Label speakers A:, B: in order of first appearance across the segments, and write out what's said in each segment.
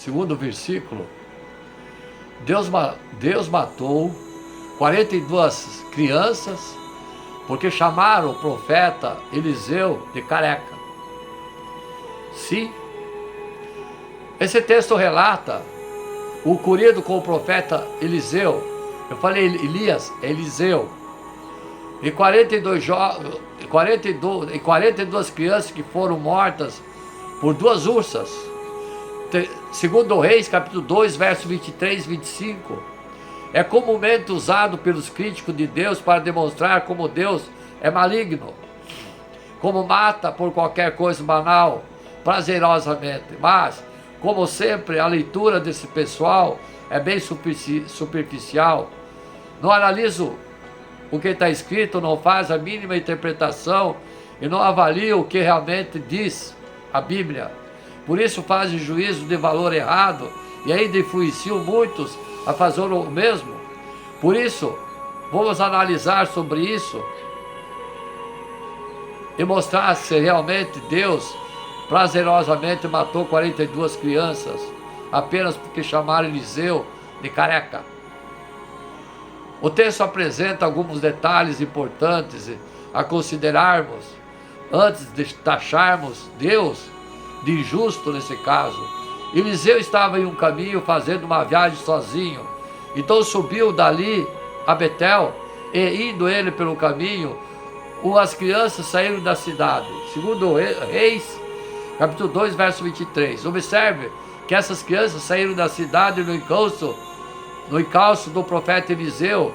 A: segundo versículo, Deus matou 42 crianças porque chamaram o profeta Eliseu de careca. Sim, esse texto relata o ocorrido com o profeta Eliseu. Eu falei Elias, é Eliseu. E 42 crianças que foram mortas por duas ursas. Segundo Reis, capítulo 2, verso 23 e 25. É comumente usado pelos críticos de Deus para demonstrar como Deus é maligno, como mata por qualquer coisa banal, prazerosamente. Mas, como sempre, a leitura desse pessoal é bem superficial. Não analiso o que está escrito, não faz a mínima interpretação e não avalia o que realmente diz a Bíblia. Por isso fazem juízo de valor errado e ainda influenciam muitos a fazer o mesmo. Por isso, vamos analisar sobre isso e mostrar se realmente Deus prazerosamente matou 42 crianças apenas porque chamaram Eliseu de careca. O texto apresenta alguns detalhes importantes a considerarmos antes de taxarmos Deus de injusto nesse caso. Eliseu estava em um caminho fazendo uma viagem sozinho, então subiu dali a Betel e indo ele pelo caminho, as crianças saíram da cidade. Segundo Reis, capítulo 2, verso 23. Observe que essas crianças saíram da cidade no encalço do profeta Eliseu,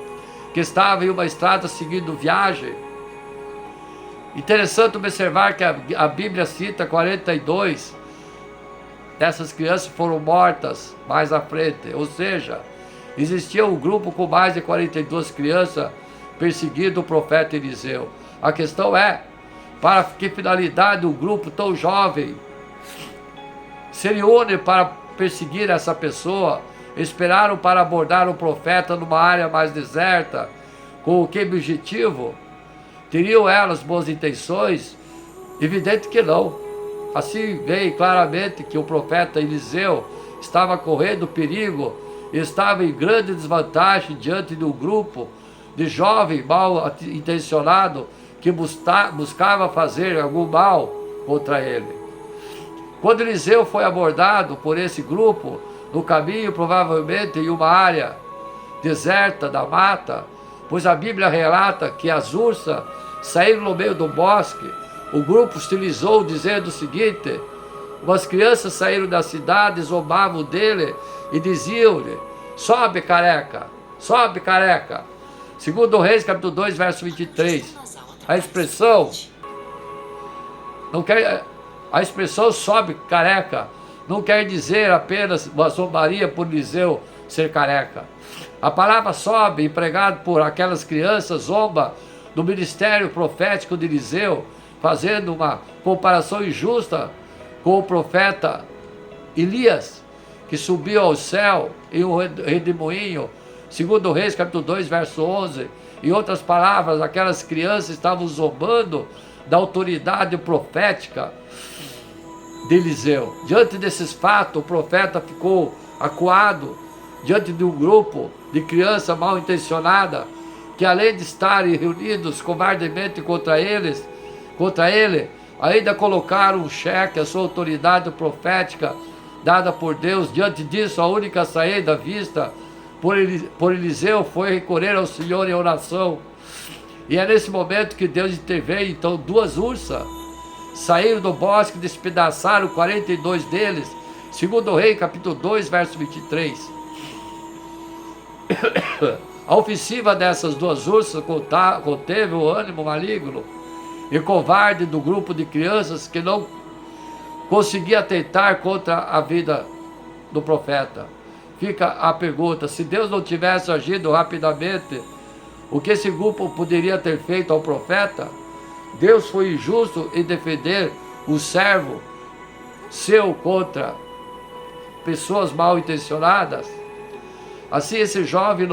A: que estava em uma estrada seguindo viagem. Interessante observar que a Bíblia cita 42 dessas crianças foram mortas mais à frente, ou seja, existia um grupo com mais de 42 crianças perseguindo o profeta Eliseu. A questão é, para que finalidade um grupo tão jovem se une para perseguir essa pessoa? Esperaram para abordar o profeta numa área mais deserta, com o que objetivo? Teriam elas boas intenções? Evidente que não. Assim veio claramente que o profeta Eliseu estava correndo perigo e estava em grande desvantagem diante de um grupo de jovens mal intencionados que buscava fazer algum mal contra ele. Quando Eliseu foi abordado por esse grupo, no caminho, provavelmente em uma área deserta da mata, pois a Bíblia relata que as ursas saíram no meio do bosque, o grupo hostilizou dizendo o seguinte: umas crianças saíram da cidade, zombavam dele e diziam-lhe: sobe careca, sobe careca. Segundo Reis, capítulo 2, verso 23. A expressão sobe careca não quer dizer apenas uma zombaria por Eliseu ser careca. A palavra sobe, empregada por aquelas crianças, zomba do ministério profético de Eliseu, fazendo uma comparação injusta com o profeta Elias, que subiu ao céu em um redemoinho. Segundo Reis, capítulo 2, verso 11. Em outras palavras, aquelas crianças estavam zombando da autoridade profética de Eliseu. Diante desses fatos, o profeta ficou acuado diante de um grupo de crianças mal intencionadas, que além de estarem reunidos covardemente contra ele, ainda colocaram um cheque à sua autoridade profética dada por Deus. Diante disso, a única saída vista por Eliseu foi recorrer ao Senhor em oração. E é nesse momento que Deus interveio. Então, duas ursas saíram do bosque e despedaçaram 42 deles. Segundo Reis, capítulo 2, verso 23. A ofensiva dessas duas ursas conteve o ânimo maligno e covarde do grupo de crianças que não conseguia atentar contra a vida do profeta. Fica a pergunta: se Deus não tivesse agido rapidamente, o que esse grupo poderia ter feito ao profeta? Deus foi injusto em defender o servo seu contra pessoas mal intencionadas? Assim, esses jovens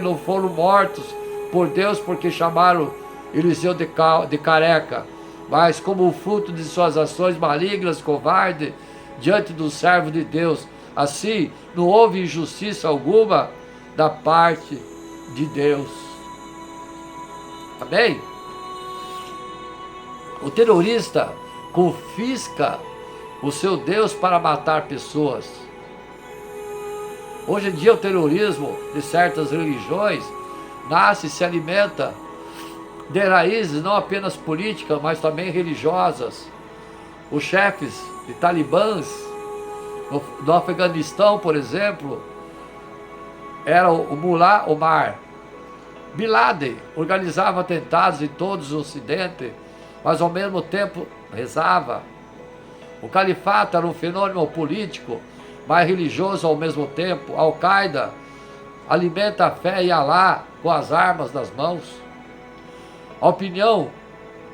A: não foram mortos por Deus porque chamaram Eliseu de careca, mas como o fruto de suas ações malignas, covardes, diante do servo de Deus. Assim, não houve injustiça alguma da parte de Deus. Amém? O terrorista confisca o seu Deus para matar pessoas. Hoje em dia o terrorismo de certas religiões nasce e se alimenta de raízes não apenas políticas, mas também religiosas. Os chefes de talibãs no Afeganistão, por exemplo, era o Mullah Omar. Bin Laden organizava atentados em todos os ocidentes, mas ao mesmo tempo rezava. O califato era um fenômeno político, mas religioso ao mesmo tempo. Al-Qaeda alimenta a fé em Alá com as armas nas mãos. A opinião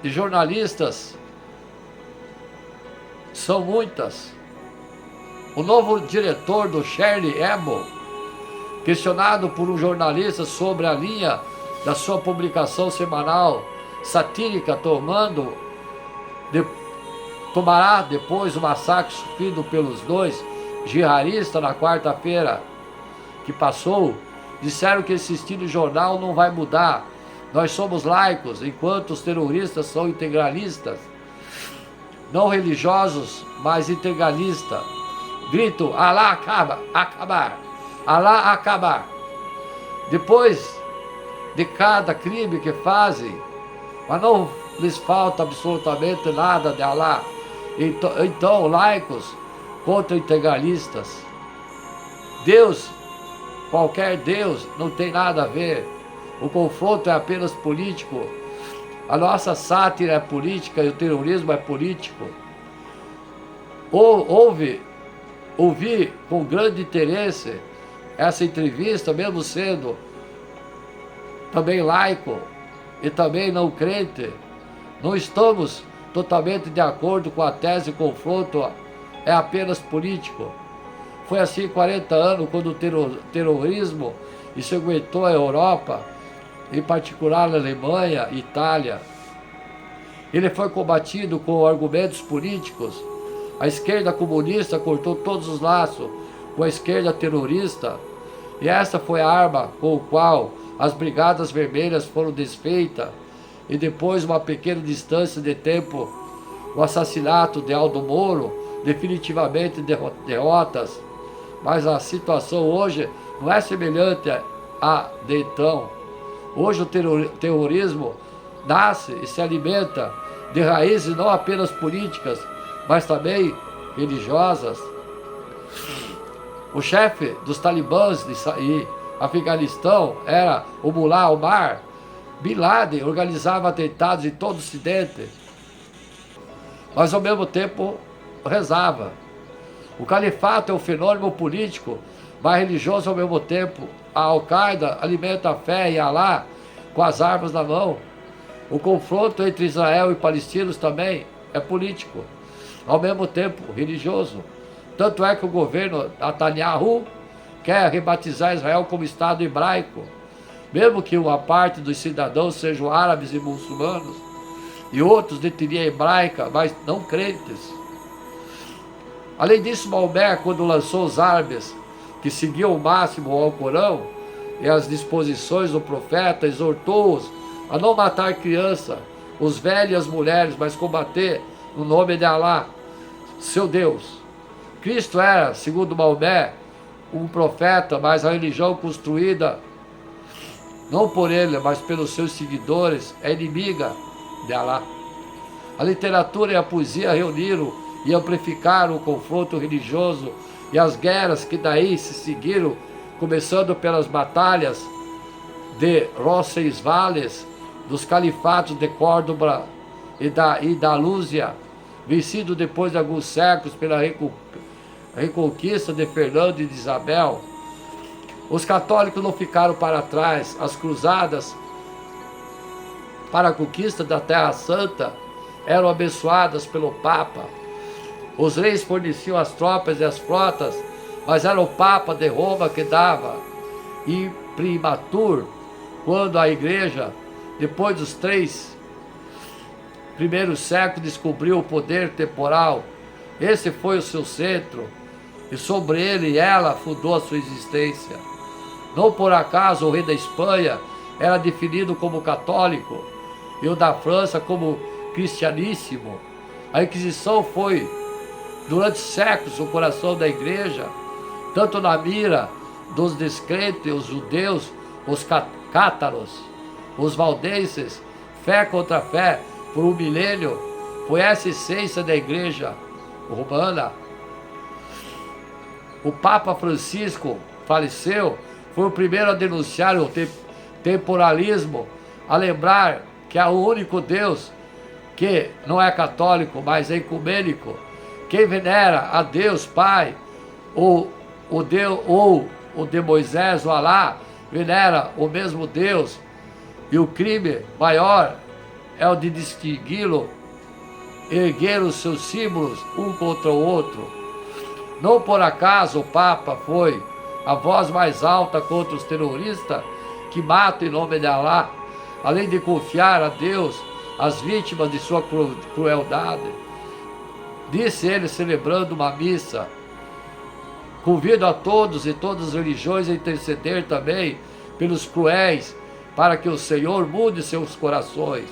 A: de jornalistas são muitas. O novo diretor do Charlie Hebdo, questionado por um jornalista sobre a linha da sua publicação semanal satírica, tomará depois o massacre sofrido pelos dois jihadistas na quarta-feira que passou, disseram que esse estilo de jornal não vai mudar. Nós somos laicos, enquanto os terroristas são integralistas, não religiosos, mas integralistas. Grito, Alá acabar, Alá acabar. Depois de cada crime que fazem, mas não lhes falta absolutamente nada de Alá. Então laicos contra integralistas. Deus, qualquer Deus, não tem nada a ver. O confronto é apenas político. A nossa sátira é política e o terrorismo é político. Ouvi com grande interesse essa entrevista, mesmo sendo também laico e também não crente. Não estamos totalmente de acordo com a tese de confronto é apenas político. Foi assim 40 anos quando o terrorismo ensanguentou a Europa, em particular na Alemanha e Itália. Ele foi combatido com argumentos políticos. A esquerda comunista cortou todos os laços com a esquerda terrorista, e essa foi a arma com a qual as Brigadas Vermelhas foram desfeitas, e depois, uma pequena distância de tempo, o assassinato de Aldo Moro, definitivamente derrotas. Mas a situação hoje não é semelhante à de então. Hoje o terrorismo nasce e se alimenta de raízes não apenas políticas, mas também religiosas. O chefe dos talibãs de Afeganistão era o Mullah Omar. Bin Laden organizava atentados em todo o ocidente, mas ao mesmo tempo rezava. O califato é um fenômeno político, mas religioso ao mesmo tempo. A Al-Qaeda alimenta a fé em Alá com as armas na mão. O confronto entre Israel e palestinos também é político, ao mesmo tempo religioso. Tanto é que o governo Netanyahu quer rebatizar Israel como Estado hebraico, mesmo que uma parte dos cidadãos sejam árabes e muçulmanos, e outros de etnia hebraica, mas não crentes. Além disso, Maomé, quando lançou os árabes que seguiam o máximo ao Corão e as disposições do profeta, exortou-os a não matar criança, os velhos e as mulheres, mas combater no nome de Alá, seu Deus. Cristo era, segundo Maomé, um profeta, mas a religião construída não por ele, mas pelos seus seguidores, é inimiga de Alá. A literatura e a poesia reuniram e amplificaram o confronto religioso e as guerras que daí se seguiram, começando pelas batalhas de Roncesvalles, dos califatos de Córdoba e da Lúzia, vencido depois de alguns séculos pela reconquista de Fernando e de Isabel. Os católicos não ficaram para trás. As cruzadas para a conquista da Terra Santa eram abençoadas pelo Papa. Os reis forneciam as tropas e as frotas, mas era o Papa de Roma que dava. E primatur, quando a Igreja, depois dos 3 primeiros séculos, descobriu o poder temporal Esse foi o seu centro, e sobre ele ela fundou a sua existência. Não por acaso o rei da Espanha era definido como católico, e o da França como cristianíssimo. A Inquisição foi, durante séculos, o coração da igreja, tanto na mira dos descrentes, os judeus, os cátaros, os valdenses, fé contra fé, por um milênio, foi essa essência da igreja romana. O Papa Francisco faleceu, foi o primeiro a denunciar o temporalismo, a lembrar que há um único Deus, que não é católico, mas é ecumênico. Quem venera a Deus Pai, ou o de Moisés, o Alá, venera o mesmo Deus, e o crime maior é o de distingui-lo, erguer os seus símbolos um contra o outro. Não por acaso o Papa foi a voz mais alta contra os terroristas que matam em nome de Alá, além de confiar a Deus as vítimas de sua crueldade. Disse ele celebrando uma missa: convido a todos e todas as religiões a interceder também pelos cruéis, para que o Senhor mude seus corações.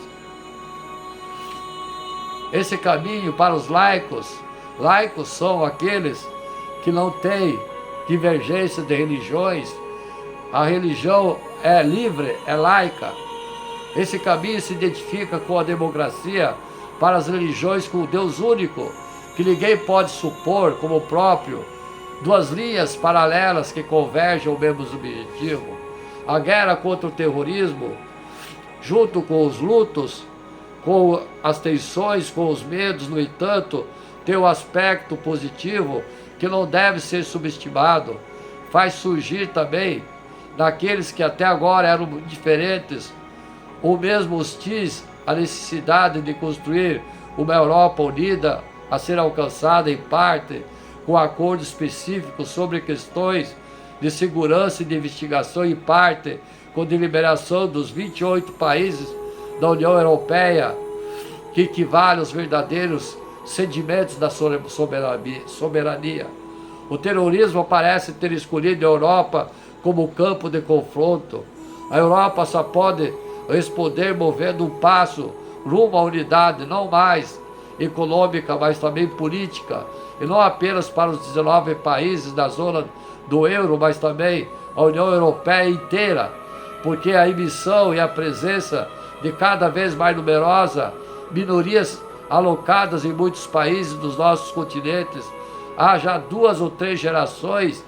A: Esse caminho para os laicos são aqueles que não têm divergência de religiões. A religião é livre, é laica. Esse caminho se identifica com a democracia para as religiões com o Deus único, que ninguém pode supor como próprio, duas linhas paralelas que convergem ao mesmo objetivo. A guerra contra o terrorismo, junto com os lutos, com as tensões, com os medos, no entanto, tem um aspecto positivo que não deve ser subestimado. Faz surgir também, naqueles que até agora eram diferentes, ou mesmo hostis, a necessidade de construir uma Europa unida, a ser alcançada em parte com acordos específicos sobre questões de segurança e de investigação, em parte com deliberação dos 28 países da União Europeia, que equivale aos verdadeiros sedimentos da soberania. O terrorismo parece ter escolhido a Europa como campo de confronto. A Europa só pode responder movendo um passo rumo à unidade, não mais econômica, mas também política, e não apenas para os 19 países da zona do euro, mas também a União Europeia inteira, porque a emissão e a presença de cada vez mais numerosa minorias alocadas em muitos países dos nossos continentes há já 2 ou 3 gerações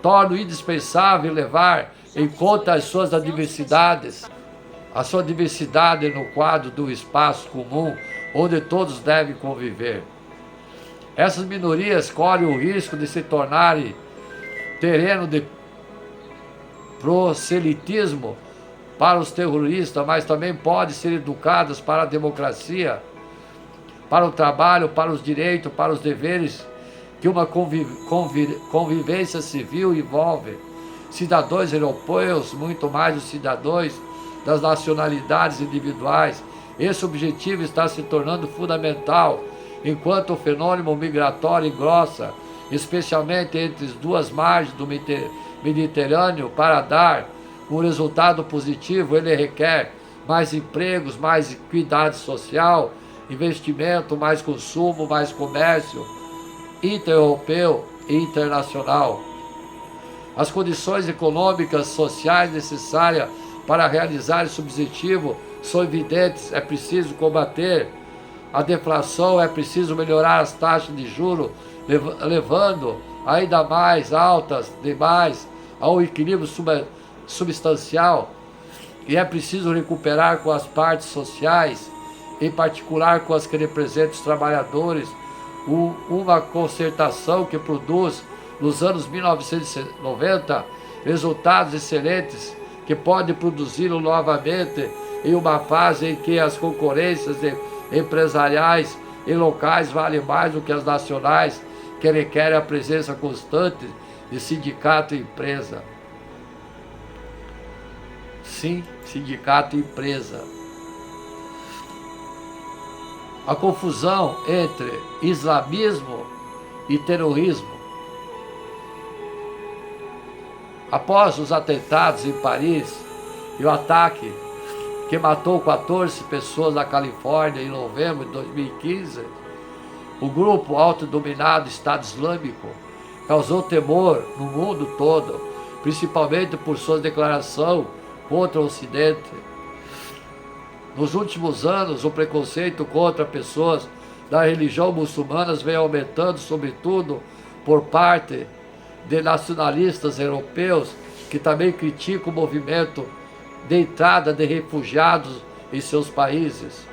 A: tornam indispensável levar em conta as suas diversidades, a sua diversidade no quadro do espaço comum onde todos devem conviver. Essas minorias correm o risco de se tornarem terreno de proselitismo para os terroristas, mas também podem ser educadas para a democracia, para o trabalho, para os direitos, para os deveres que uma convivência civil envolve. Cidadãos europeus, muito mais os cidadãos das nacionalidades individuais. Esse objetivo está se tornando fundamental enquanto o fenômeno migratório engrossa, especialmente entre as duas margens do Mediterrâneo. Para dar um resultado positivo, ele requer mais empregos, mais equidade social, investimento, mais consumo, mais comércio inter-europeu e internacional. As condições econômicas, sociais necessárias para realizar esse objetivo são evidentes. É preciso combater a deflação, é preciso melhorar as taxas de juros, levando ainda mais altas demais ao equilíbrio substancial, e é preciso recuperar com as partes sociais, em particular com as que representam os trabalhadores, uma concertação que produz, nos anos 1990, resultados excelentes que pode produzi-lo novamente em uma fase em que as concorrências empresariais e locais valem mais do que as nacionais, que requerem a presença constante de sindicato e empresa. Sim, sindicato e empresa. A confusão entre islamismo e terrorismo. Após os atentados em Paris e o ataque que matou 14 pessoas na Califórnia em novembro de 2015, o grupo autodenominado Estado Islâmico causou temor no mundo todo, principalmente por sua declaração contra o Ocidente. Nos últimos anos, o preconceito contra pessoas da religião muçulmana vem aumentando, sobretudo por parte de nacionalistas europeus que também criticam o movimento de entrada de refugiados em seus países.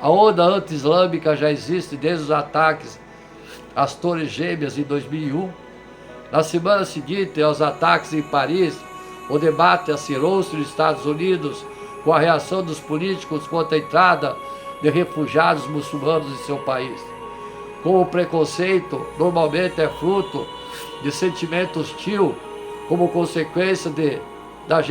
A: A onda anti-islâmica já existe desde os ataques às Torres Gêmeas em 2001. Na semana seguinte aos ataques em Paris, o debate acirrou-se nos Estados Unidos com a reação dos políticos contra a entrada de refugiados muçulmanos em seu país. Como o preconceito normalmente é fruto de sentimento hostil, como consequência da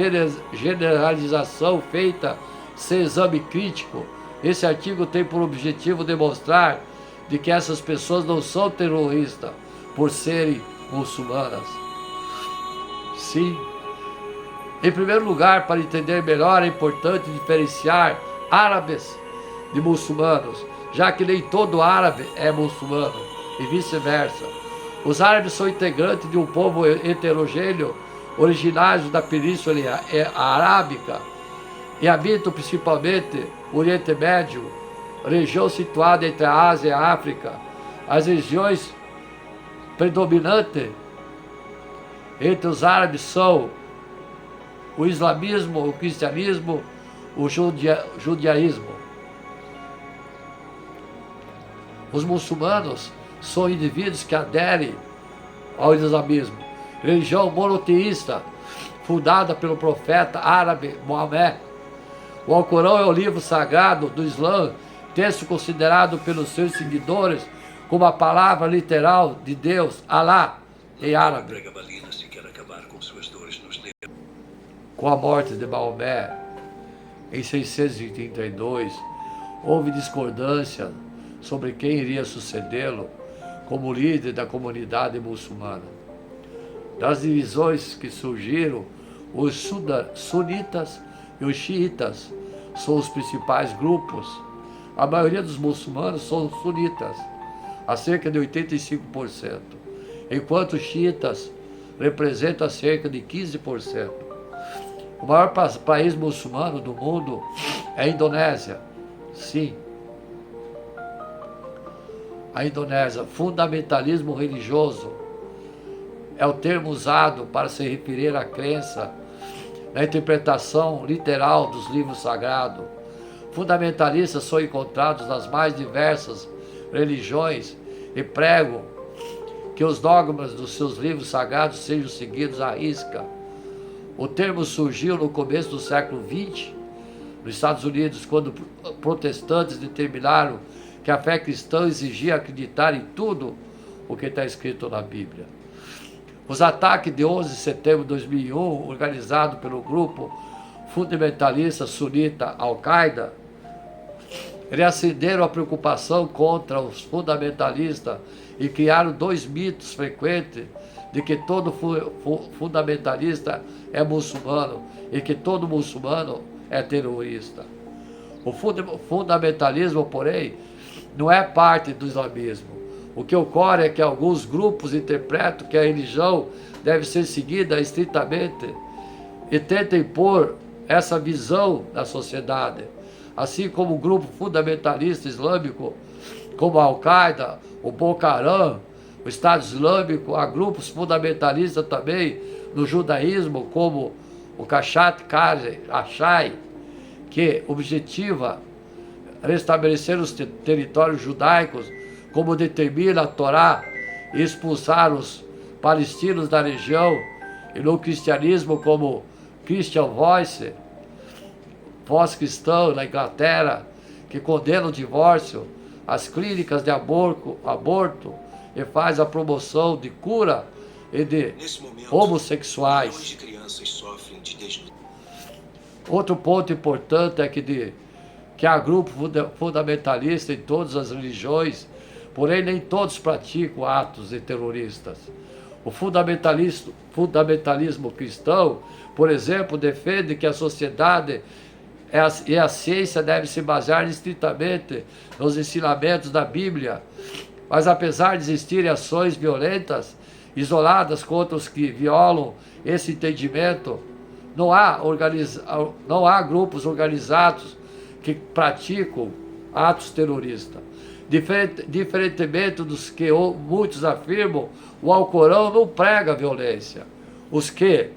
A: generalização feita sem exame crítico, esse artigo tem por objetivo demonstrar de que essas pessoas não são terroristas por serem muçulmanas. Sim. Em primeiro lugar, para entender melhor, é importante diferenciar árabes de muçulmanos, já que nem todo árabe é muçulmano e vice-versa. Os árabes são integrantes de um povo heterogêneo, originários da Península Arábica e habitam principalmente o Oriente Médio, região situada entre a Ásia e a África. As regiões predominantes entre os árabes são o islamismo, o cristianismo, o judaísmo. Os muçulmanos são indivíduos que aderem ao islamismo, religião monoteísta fundada pelo profeta árabe Maomé. O Alcorão é o livro sagrado do Islã, texto considerado pelos seus seguidores como a palavra literal de Deus, Alá, em árabe. Com a morte de Maomé, em 632, houve discordância sobre quem iria sucedê-lo como líder da comunidade muçulmana. Das divisões que surgiram, os sunitas e os xiitas são os principais grupos. A maioria dos muçulmanos são sunitas, a cerca de 85%, enquanto os xiitas representam cerca de 15%. O maior país muçulmano do mundo é a Indonésia. Sim. A Indonésia, fundamentalismo religioso, é o termo usado para se referir à crença na interpretação literal dos livros sagrados. Fundamentalistas são encontrados nas mais diversas religiões e pregam que os dogmas dos seus livros sagrados sejam seguidos à risca. O termo surgiu no começo do século XX, nos Estados Unidos, quando protestantes determinaram que a fé cristã exigia acreditar em tudo o que está escrito na Bíblia. Os ataques de 11 de setembro de 2001, organizado pelo grupo fundamentalista sunita Al-Qaeda, reacenderam a preocupação contra os fundamentalistas e criaram dois mitos frequentes de que todo fundamentalista é muçulmano e que todo muçulmano é terrorista. O fundamentalismo, porém, não é parte do islamismo. O que ocorre é que alguns grupos interpretam que a religião deve ser seguida estritamente e tentam impor essa visão na sociedade. Assim como o grupo fundamentalista islâmico, como a Al-Qaeda, o Boko Haram, o Estado Islâmico, há grupos fundamentalistas também no judaísmo, como o Kashat Ashai, que objetiva restabelecer os territórios judaicos, como determina a Torá, e expulsar os palestinos da região, e no cristianismo, como Christian Voice, Voz Cristão na Inglaterra, que condena o divórcio, as clínicas de aborto e faz a promoção de cura e de homossexuais. Outro ponto importante é que há grupo fundamentalista em todas as religiões, porém nem todos praticam atos de terroristas. O fundamentalismo cristão, por exemplo, defende que a sociedade e a ciência devem se basear estritamente nos ensinamentos da Bíblia. Mas apesar de existirem ações violentas, isoladas contra os que violam esse entendimento, não há grupos organizados que praticam atos terroristas. Diferentemente dos que muitos afirmam, o Alcorão não prega violência. Os que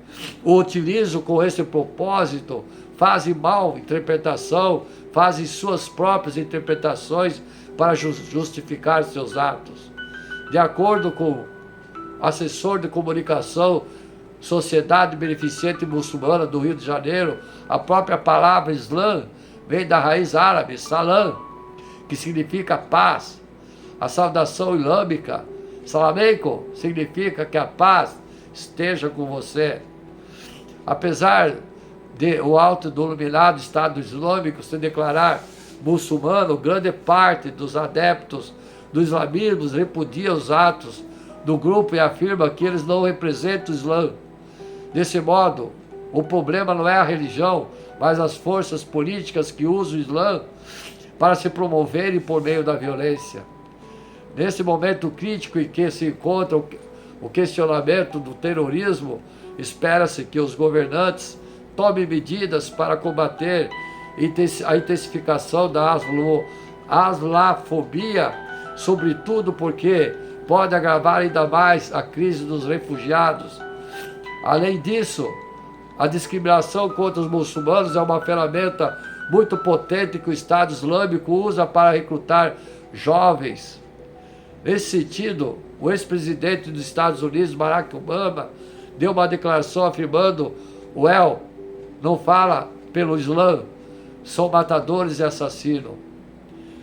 A: o utilizam com esse propósito fazem mal interpretação, fazem suas próprias interpretações para justificar seus atos. De acordo com o assessor de comunicação Sociedade Beneficente Muçulmana do Rio de Janeiro, a própria palavra Islã vem da raiz árabe, salam, que significa paz. A saudação islâmica, salam aleikum, significa que a paz esteja com você. Apesar de o autodenominado Estado Islâmico se declarar muçulmano, grande parte dos adeptos do islamismo repudia os atos do grupo e afirma que eles não representam o Islã. Desse modo, o problema não é a religião, mas as forças políticas que usam o Islã para se promoverem por meio da violência. Nesse momento crítico em que se encontra o questionamento do terrorismo, espera-se que os governantes tomem medidas para combater a intensificação da aslafobia, sobretudo porque pode agravar ainda mais a crise dos refugiados. Além disso, a discriminação contra os muçulmanos é uma ferramenta muito potente que o Estado Islâmico usa para recrutar jovens. Nesse sentido, o ex-presidente dos Estados Unidos, Barack Obama, deu uma declaração afirmando: o El não fala pelo Islã, são matadores e assassinos.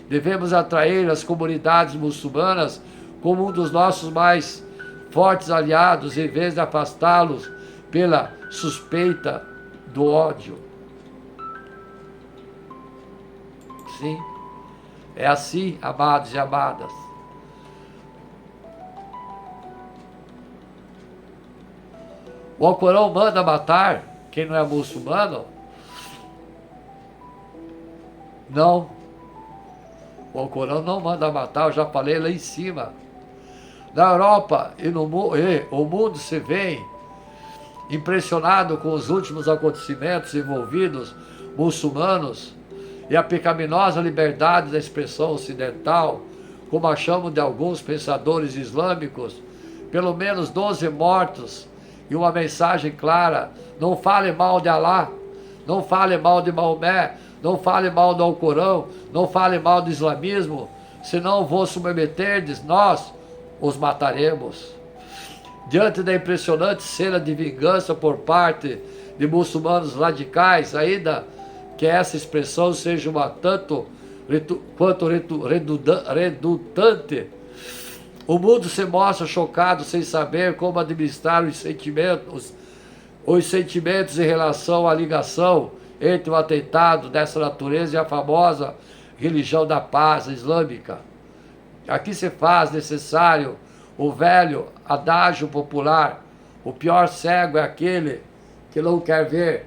A: Devemos atrair as comunidades muçulmanas como um dos nossos mais fortes aliados, em vez de afastá-los pela suspeita do ódio. Sim, é assim, amados e amadas. O Alcorão manda matar quem não é muçulmano? Não. O Alcorão não manda matar, eu já falei lá em cima. Na Europa o mundo se vê impressionado com os últimos acontecimentos envolvidos muçulmanos e a pecaminosa liberdade da expressão ocidental, como achamos de alguns pensadores islâmicos, pelo menos 12 mortos e uma mensagem clara: não fale mal de Alá, não fale mal de Maomé, não fale mal do Alcorão, não fale mal do islamismo, senão vos submeterdes, nós os mataremos. Diante da impressionante cena de vingança por parte de muçulmanos radicais, ainda que essa expressão seja uma tanto quanto redundante, o mundo se mostra chocado sem saber como administrar os sentimentos em relação à ligação entre o atentado dessa natureza e a famosa religião da paz islâmica. Aqui se faz necessário o velho adágio popular: o pior cego é aquele que não quer ver.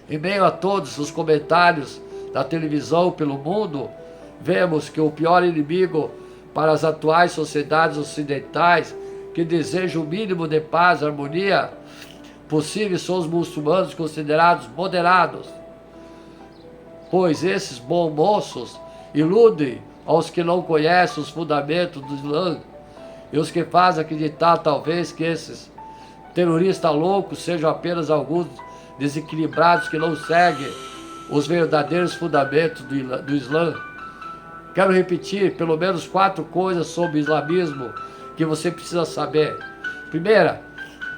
A: Em meio a todos os comentários da televisão pelo mundo, vemos que o pior inimigo para as atuais sociedades ocidentais, que desejam o mínimo de paz e harmonia possível, são os muçulmanos considerados moderados, pois esses bons moços iludem aos que não conhecem os fundamentos do Islã e os que fazem acreditar talvez que esses terroristas loucos sejam apenas alguns desequilibrados que não seguem os verdadeiros fundamentos do Islã. Quero repetir pelo menos 4 coisas sobre o islamismo que você precisa saber. Primeira,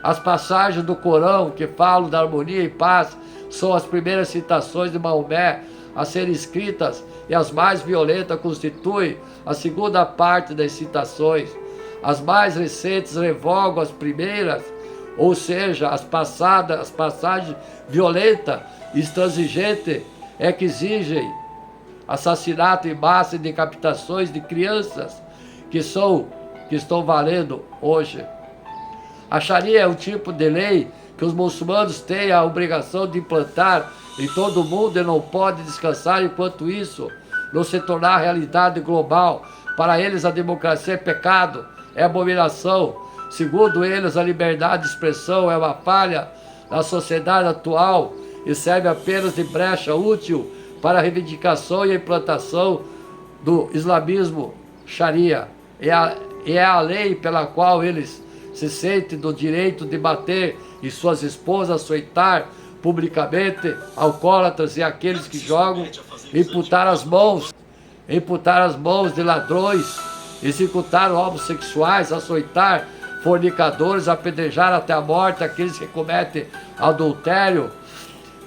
A: as passagens do Corão que falam da harmonia e paz são as primeiras citações de Maomé a serem escritas, e as mais violentas constituem a segunda parte das citações. As mais recentes revogam as primeiras, ou seja, as passagens violentas e intransigentes é que exigem assassinato em massa e decapitações de crianças que estão valendo hoje. A Sharia é um tipo de lei que os muçulmanos têm a obrigação de implantar em todo o mundo e não pode descansar enquanto isso não se tornar realidade global. Para eles a democracia é pecado, é abominação. Segundo eles, a liberdade de expressão é uma falha na sociedade atual e serve apenas de brecha útil para a reivindicação e a implantação do islamismo Sharia. É a lei pela qual eles se sentem do direito de bater em suas esposas, açoitar publicamente alcoólatras e aqueles que jogam, imputar as mãos de ladrões, executar homossexuais, açoitar fornicadores, apedrejar até a morte aqueles que cometem adultério.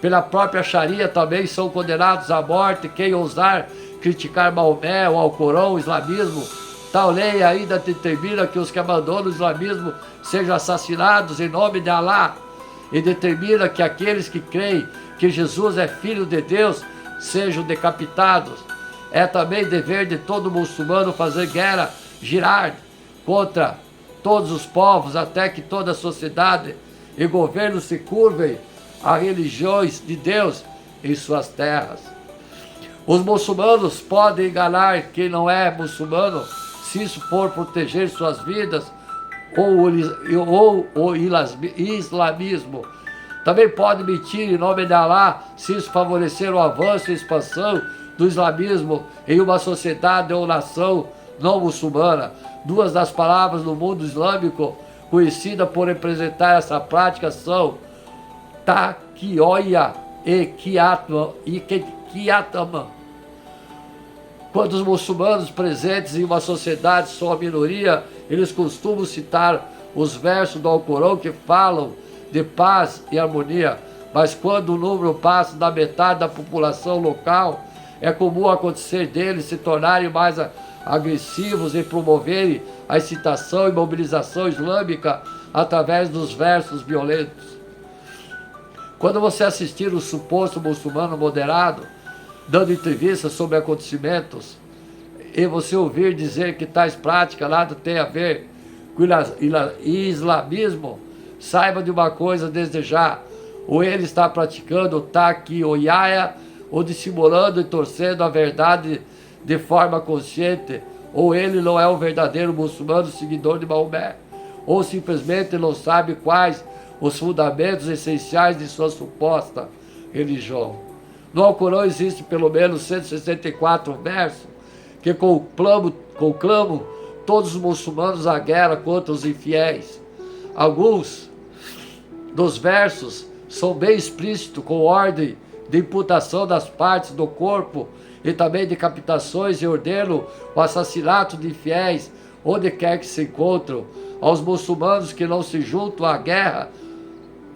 A: Pela própria Sharia também são condenados à morte quem ousar criticar Maomé, o Alcorão, o islamismo. Tal lei ainda determina que os que abandonam o islamismo sejam assassinados em nome de Alá, e determina que aqueles que creem que Jesus é filho de Deus sejam decapitados. É também dever de todo muçulmano fazer guerra, jihad, contra todos os povos, até que toda a sociedade e governo se curvem a religiões de Deus em suas terras. Os muçulmanos podem enganar quem não é muçulmano, se isso for proteger suas vidas, ou o islamismo. Também pode mentir em nome de Alá, se isso favorecer o avanço e expansão do islamismo em uma sociedade ou nação não muçulmana. Duas das palavras no mundo islâmico conhecidas por representar essa prática são taqiyya e qiyatama. Quando os muçulmanos presentes em uma sociedade são a minoria, eles costumam citar os versos do Alcorão que falam de paz e harmonia, mas quando o número passa da metade da população local, é comum acontecer deles se tornarem mais agressivos e promoverem a incitação e mobilização islâmica através dos versos violentos. Quando você assistir um suposto muçulmano moderado dando entrevistas sobre acontecimentos e você ouvir dizer que tais práticas nada tem a ver com islamismo, saiba de uma coisa desde já: ou ele está praticando taqiyya, ou dissimulando e torcendo a verdade de forma consciente, ou ele não é um verdadeiro muçulmano seguidor de Maomé, ou simplesmente não sabe quais os fundamentos essenciais de sua suposta religião. No Alcorão existe pelo menos 164 versos que conclamam todos os muçulmanos à guerra contra os infiéis. Alguns dos versos são bem explícitos, com ordem de imputação das partes do corpo e também decapitações, e ordenam o assassinato de infiéis onde quer que se encontram. Aos muçulmanos que não se juntam à guerra,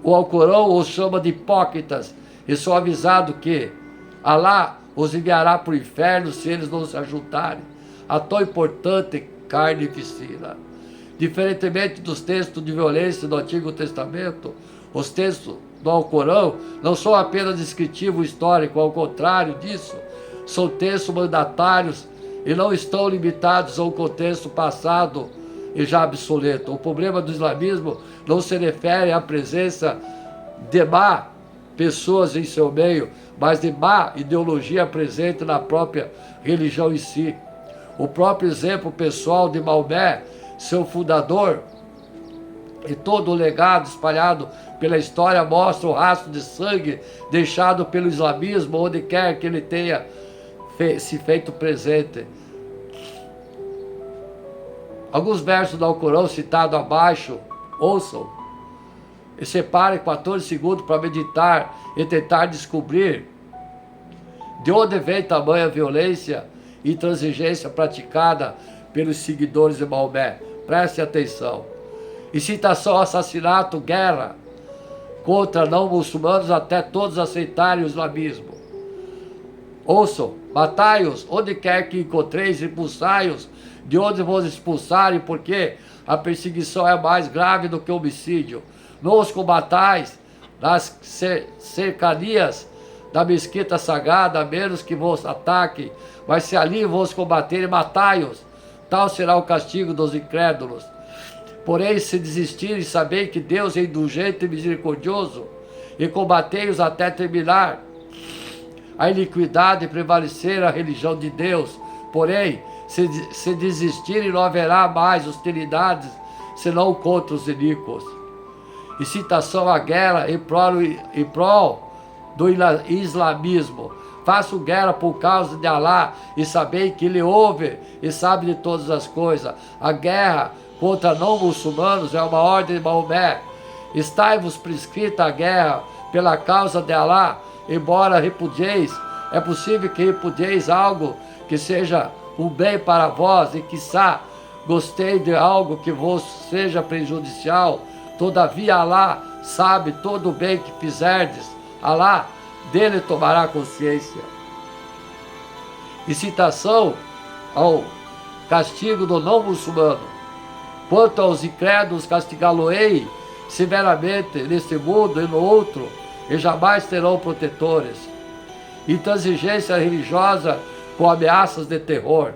A: o Alcorão os chama de hipócritas e são avisados que Alá os enviará para o inferno se eles não se ajuntarem a tão importante carnificina. Diferentemente dos textos de violência do Antigo Testamento, os textos do Alcorão não são apenas descritivo histórico, ao contrário disso, são textos mandatários e não estão limitados a um contexto passado e já obsoleto. O problema do islamismo não se refere à presença de má pessoas em seu meio, mas de má ideologia presente na própria religião em si. O próprio exemplo pessoal de Maomé, seu fundador, e todo o legado espalhado pela história mostra o rastro de sangue deixado pelo islamismo onde quer que ele tenha se feito presente. Alguns versos do Alcorão citados abaixo, ouçam e separem 14 segundos para meditar e tentar descobrir de onde vem tamanha violência e intransigência praticada pelos seguidores de Maomé. Preste atenção. Incitação ao assassinato, guerra contra não muçulmanos até todos aceitarem o islamismo. Ouçam, matai-os onde quer que encontreis, expulsai-os de onde vos expulsarem, porque a perseguição é mais grave do que o homicídio. Não os combatais nas cercanias da mesquita sagrada, a menos que vos ataquem, mas se ali vos combaterem, matai-os. Tal será o castigo dos incrédulos. Porém, se desistirem, sabei que Deus é indulgente e misericordioso, e combatei-os até terminar a iniquidade e prevalecer a religião de Deus. Porém, se desistirem, não haverá mais hostilidades, senão contra os iníquos. Incitação à guerra em prol do islamismo. Faço guerra por causa de Alá, e sabei que Ele ouve e sabe de todas as coisas. A guerra contra não muçulmanos é uma ordem de Maomé. Estai-vos prescrita a guerra pela causa de Alá, embora repudieis. É possível que repudieis algo que seja um bem para vós, e quiçá gostei de algo que vos seja prejudicial. Todavia Alá sabe todo o bem que fizerdes. Alá dele tomará consciência. Incitação ao castigo do não muçulmano. Quanto aos incrédulos, castigá-lo-ei severamente neste mundo e no outro, e jamais terão protetores. Intransigência religiosa com ameaças de terror.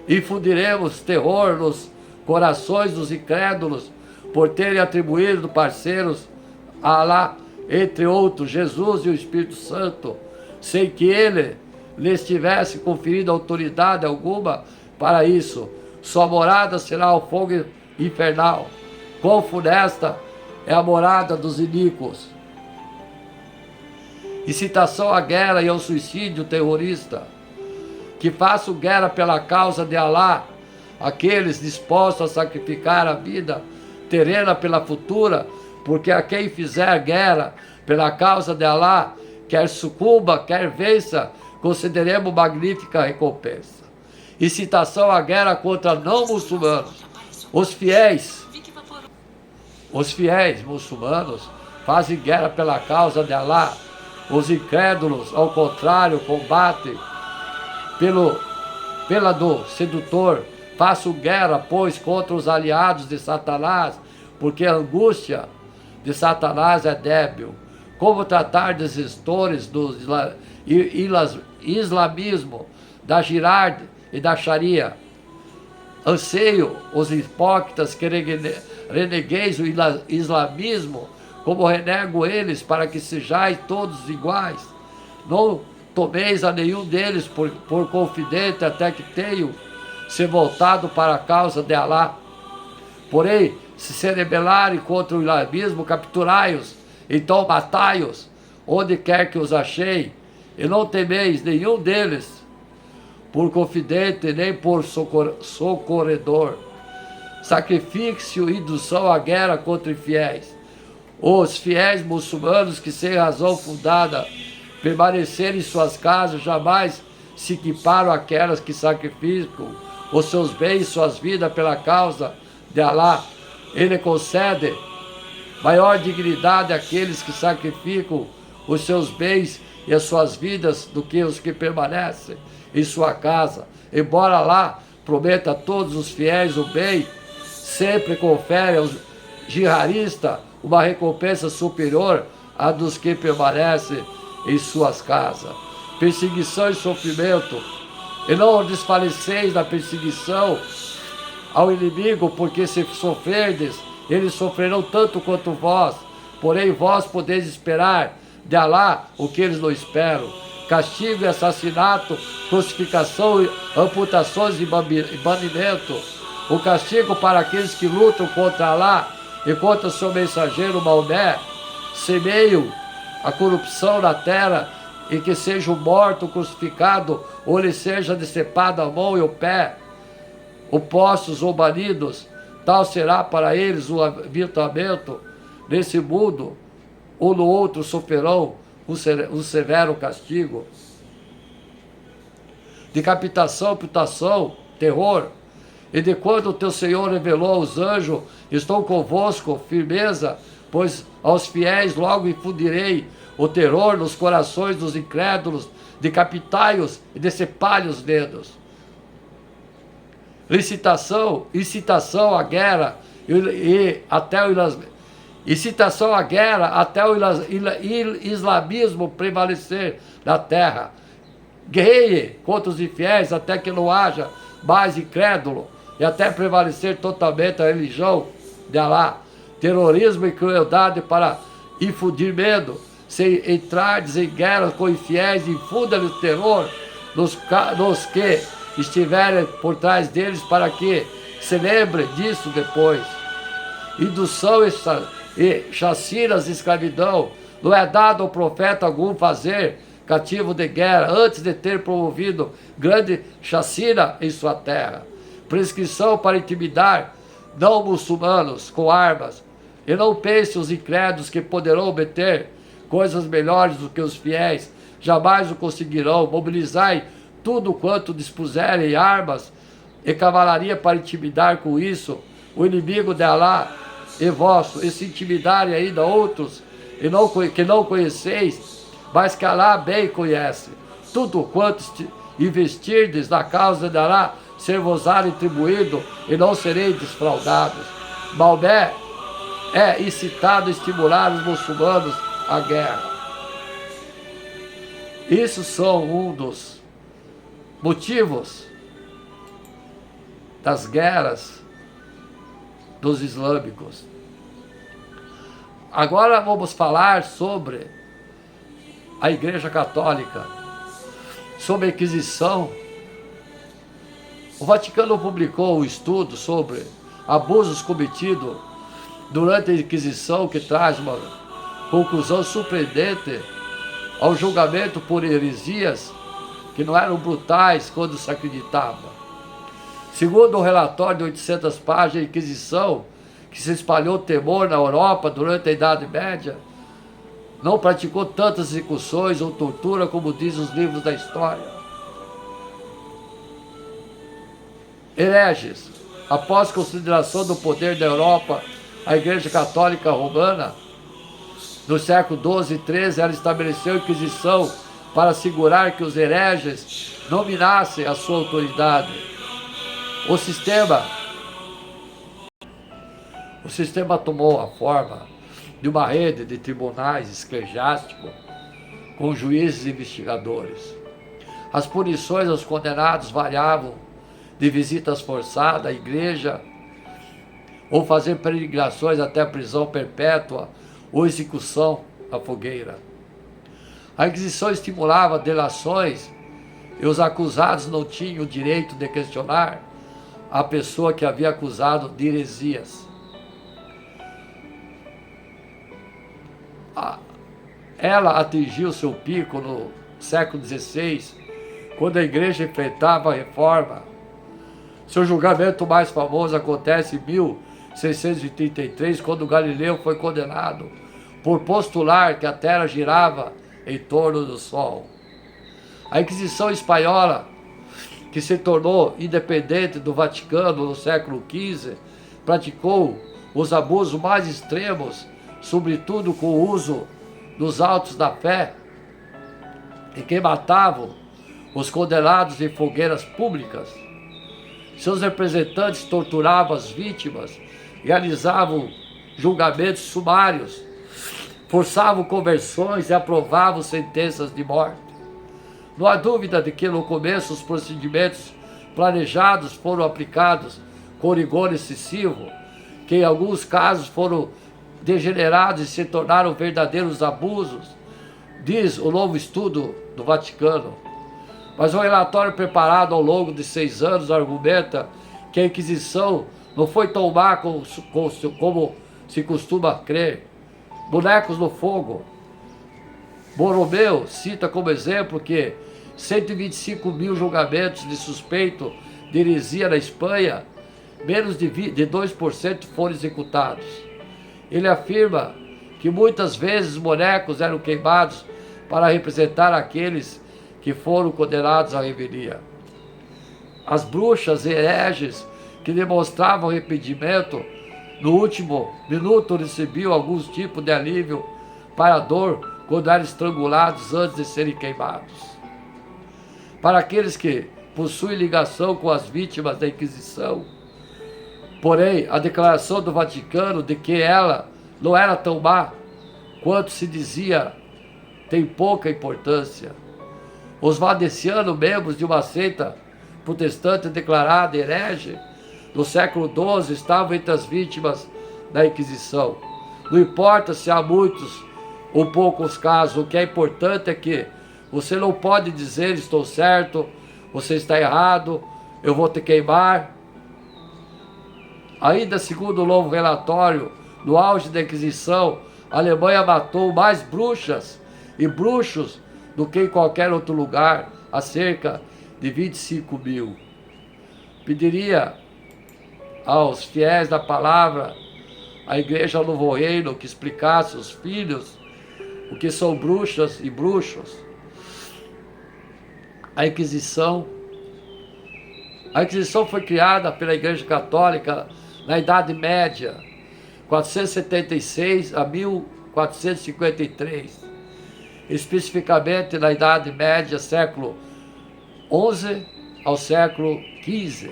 A: Infundiremos terror nos corações dos incrédulos por terem atribuído parceiros a Alá, entre outros, Jesus e o Espírito Santo, sem que ele lhes tivesse conferido autoridade alguma para isso. Sua morada será o fogo infernal. Quão funesta é a morada dos iníquos. Incitação à guerra e ao suicídio terrorista. Que façam guerra pela causa de Alá, aqueles dispostos a sacrificar a vida terrena pela futura, porque a quem fizer guerra pela causa de Alá, quer sucumba, quer vença, consideremos magnífica recompensa. Incitação à guerra contra não muçulmanos. Os fiéis muçulmanos fazem guerra pela causa de Alá. Os incrédulos, ao contrário, combatem pela do sedutor. Faço guerra, pois, contra os aliados de Satanás, porque a angústia de Satanás é débil. Como tratar dos gestores do islamismo, da Girard e da Sharia? Anseio os hipócritas que renegueis o islamismo, como renego eles, para que sejais todos iguais. Não tomeis a nenhum deles por confidente, até que tenham se voltado para a causa de Alá. Porém, se rebelarem contra o islamismo, capturai-os, então matai-os, onde quer que os achei, e não temeis nenhum deles por confidente, nem por socorredor. Sacrifício e indução à guerra contra infiéis. Os fiéis muçulmanos que, sem razão fundada, permanecerem em suas casas, jamais se equiparam àquelas que sacrificam os seus bens e suas vidas pela causa de Alá. Ele concede maior dignidade àqueles que sacrificam os seus bens e as suas vidas do que os que permanecem em sua casa. Embora Alá prometa a todos os fiéis o bem, sempre confere aos jihadistas uma recompensa superior à dos que permanecem em suas casas. Perseguição e sofrimento. E não desfaleceis da perseguição ao inimigo, porque se sofrerdes, eles sofrerão tanto quanto vós. Porém, vós podeis esperar de Alá o que eles não esperam. Castigo e assassinato, crucificação, amputações e banimento. O castigo para aqueles que lutam contra Alá e contra seu mensageiro Maomé, semeiam a corrupção na terra, e que sejam morto, crucificado, ou lhe seja decepada a mão e o pé, opostos ou banidos. Tal será para eles o aviltamento nesse mundo, ou no outro sofrerão um severo castigo. Decapitação, amputação, terror. E de quando o teu Senhor revelou aos anjos, estou convosco, firmeza, pois aos fiéis logo infundirei o terror nos corações dos incrédulos, decapitai-os e decepalhe os dedos. Incitação à guerra e até Incitação à guerra até o islamismo prevalecer na terra. Guerreie contra os infiéis até que não haja mais incrédulo e até prevalecer totalmente a religião de Alá. Terrorismo e crueldade para infundir medo, sem entrar em guerra com infiéis, infunda-lhe o terror nos que estiverem por trás deles, para que se lembre disso depois. Indução e chacinas e escravidão, não é dado ao profeta algum fazer cativo de guerra, antes de ter promovido grande chacina em sua terra. Prescrição para intimidar não muçulmanos com armas, e não pense os incrédulos que poderão obter coisas melhores do que os fiéis, jamais o conseguirão. Mobilizai tudo quanto dispuserem armas e cavalaria para intimidar com isso o inimigo de Alá e vosso, e se intimidarem ainda outros que não conheceis, mas que Alá bem conhece. Tudo quanto investirdes na causa de Alá, ser-vos-á retribuído e não sereis desfraudados. Maomé é incitado a estimular os muçulmanos à guerra. Isso são um dos motivos das guerras dos islâmicos. Agora vamos falar sobre a Igreja Católica, sobre a Inquisição. O Vaticano publicou um estudo sobre abusos cometidos durante a Inquisição, que traz uma conclusão surpreendente ao julgamento por heresias que não eram brutais quando se acreditava. Segundo o relatório de 800 páginas, a Inquisição, que se espalhou temor na Europa durante a Idade Média, não praticou tantas execuções ou tortura como dizem os livros da história. Hereges. Após consideração do poder da Europa, a Igreja Católica Romana, no século XII e XIII, ela estabeleceu a Inquisição para assegurar que os hereges dominassem a sua autoridade. O sistema tomou a forma de uma rede de tribunais eclesiásticos com juízes e investigadores. As punições aos condenados variavam de visitas forçadas à igreja, ou fazer peregrinações até a prisão perpétua ou execução à fogueira. A Inquisição estimulava delações e os acusados não tinham o direito de questionar a pessoa que havia acusado de heresias. Ela atingiu seu pico no século XVI, quando a igreja enfrentava a reforma. Seu julgamento mais famoso acontece em 1633, quando Galileu foi condenado por postular que a Terra girava em torno do Sol. A Inquisição espanhola, que se tornou independente do Vaticano no século XV, praticou os abusos mais extremos, sobretudo com o uso dos autos da fé, e que matavam os condenados em fogueiras públicas. Seus representantes torturavam as vítimas, realizavam julgamentos sumários, forçavam conversões e aprovavam sentenças de morte. Não há dúvida de que no começo os procedimentos planejados foram aplicados com rigor excessivo, que em alguns casos foram degenerados e se tornaram verdadeiros abusos, diz o novo estudo do Vaticano. Mas o relatório preparado ao longo de 6 anos argumenta que a Inquisição não foi tão má como se costuma crer. Bonecos no fogo. Borromeu cita como exemplo que 125 mil julgamentos de suspeito de heresia na Espanha, menos de 2% foram executados. Ele afirma que muitas vezes bonecos eram queimados para representar aqueles que foram condenados à revelia. As bruxas e hereges que demonstravam arrependimento no último minuto recebiam alguns tipos de alívio para a dor quando eram estrangulados antes de serem queimados. Para aqueles que possuem ligação com as vítimas da Inquisição, porém, a declaração do Vaticano de que ela não era tão má quanto se dizia, tem pouca importância. Os valdensianos, membros de uma seita protestante declarada herege, no século XII, estavam entre as vítimas da Inquisição. Não importa se há muitos ou poucos casos, o que é importante é que você não pode dizer estou certo, você está errado, eu vou te queimar. Ainda segundo o novo relatório, no auge da Inquisição, a Alemanha matou mais bruxas e bruxos do que em qualquer outro lugar, a cerca de 25 mil. Pediria aos fiéis da palavra, a Igreja Novo Reino, que explicasse aos filhos o que são bruxas e bruxos. A Inquisição foi criada pela Igreja Católica na Idade Média, 476 a 1453, especificamente na Idade Média, século XI ao século XV.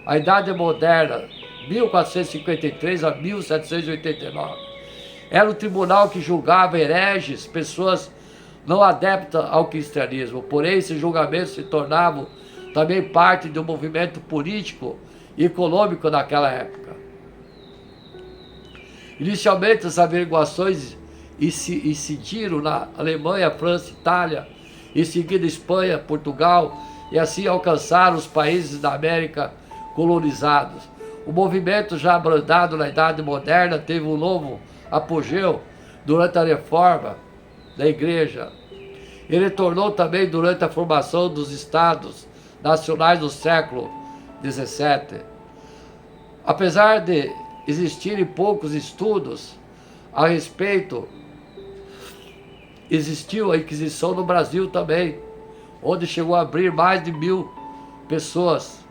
A: A Idade Moderna, 1453 a 1789. Era um tribunal que julgava hereges, pessoas não adeptas ao cristianismo. Porém, esses julgamentos se tornavam também parte de um movimento político e econômico naquela época. Inicialmente, as averiguações incidiram na Alemanha, França, Itália, em seguida Espanha, Portugal, e assim alcançaram os países da América colonizados. O movimento, já abrandado na Idade Moderna, teve um novo apogeu durante a reforma da Igreja. Ele tornou também durante a formação dos Estados nacionais do século XVII. Apesar de existirem poucos estudos a respeito, existiu a Inquisição no Brasil também, onde chegou a abrir mais de 1000 pessoas,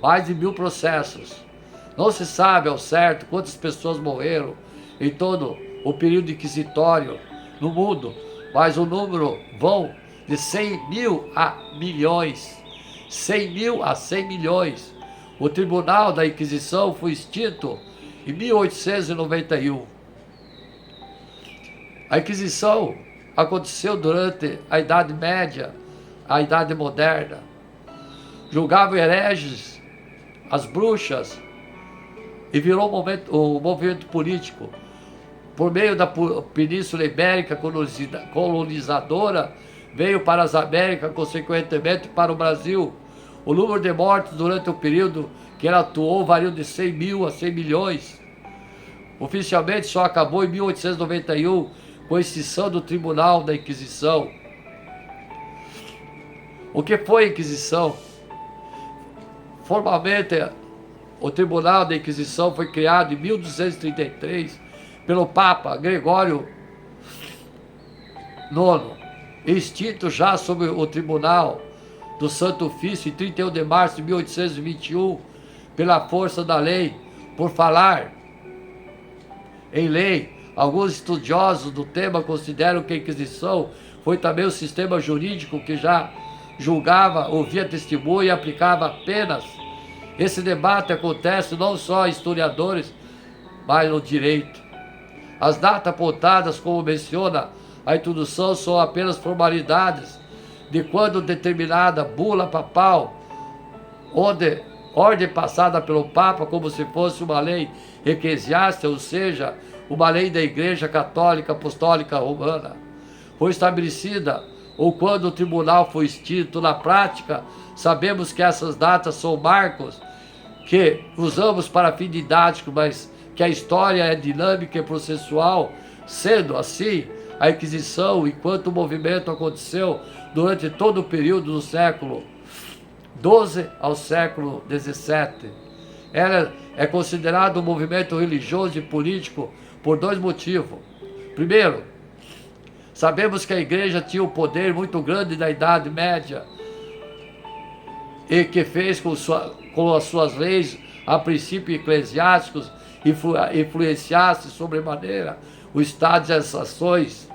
A: mais de 1000 processos. Não se sabe ao certo quantas pessoas morreram em todo o período inquisitório no mundo, mas o número vão de 100 mil a milhões. 100 mil a 100 milhões. O Tribunal da Inquisição foi extinto em 1891. A Inquisição aconteceu durante a Idade Média, a Idade Moderna. Julgavam hereges, as bruxas, e virou um movimento político. Por meio da Península Ibérica colonizadora, veio para as Américas, consequentemente para o Brasil. O número de mortes durante o período que ela atuou variou de 100 mil a 100 milhões. Oficialmente só acabou em 1891 com a extinção do Tribunal da Inquisição. O que foi a Inquisição? Formalmente, o Tribunal da Inquisição foi criado em 1233 pelo Papa Gregório IX, extinto já sob o Tribunal do Santo Ofício em 31 de março de 1821, pela força da lei. Por falar em lei, alguns estudiosos do tema consideram que a Inquisição foi também o sistema jurídico que já julgava, ouvia testemunho e aplicava penas. Esse debate acontece não só em historiadores, mas no direito. As datas apontadas, como menciona a introdução, são apenas formalidades de quando determinada bula papal, ordem passada pelo Papa como se fosse uma lei eclesiástica, ou seja, uma lei da Igreja Católica Apostólica Romana, foi estabelecida, ou quando o tribunal foi extinto. Na prática, sabemos que essas datas são marcos que usamos para fim didático, mas que a história é dinâmica e processual. Sendo assim, a Inquisição, enquanto o movimento aconteceu durante todo o período do século XII ao século XVII, ela é considerada um movimento religioso e político por dois motivos. Primeiro, sabemos que a Igreja tinha um poder muito grande na Idade Média e que fez com as suas leis, a princípios eclesiásticos, influenciasse sobremaneira o estado e as ações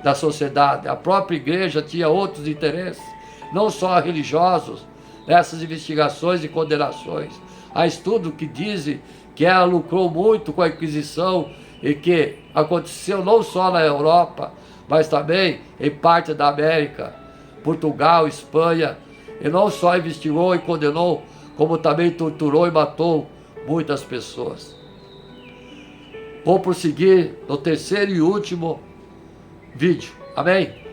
A: da sociedade. A própria Igreja tinha outros interesses, não só religiosos, nessas investigações e condenações. Há estudos que dizem que ela lucrou muito com a Inquisição e que aconteceu não só na Europa, mas também em parte da América, Portugal, Espanha, e não só investigou e condenou, como também torturou e matou muitas pessoas. Vou prosseguir no terceiro e último vídeo. Amém?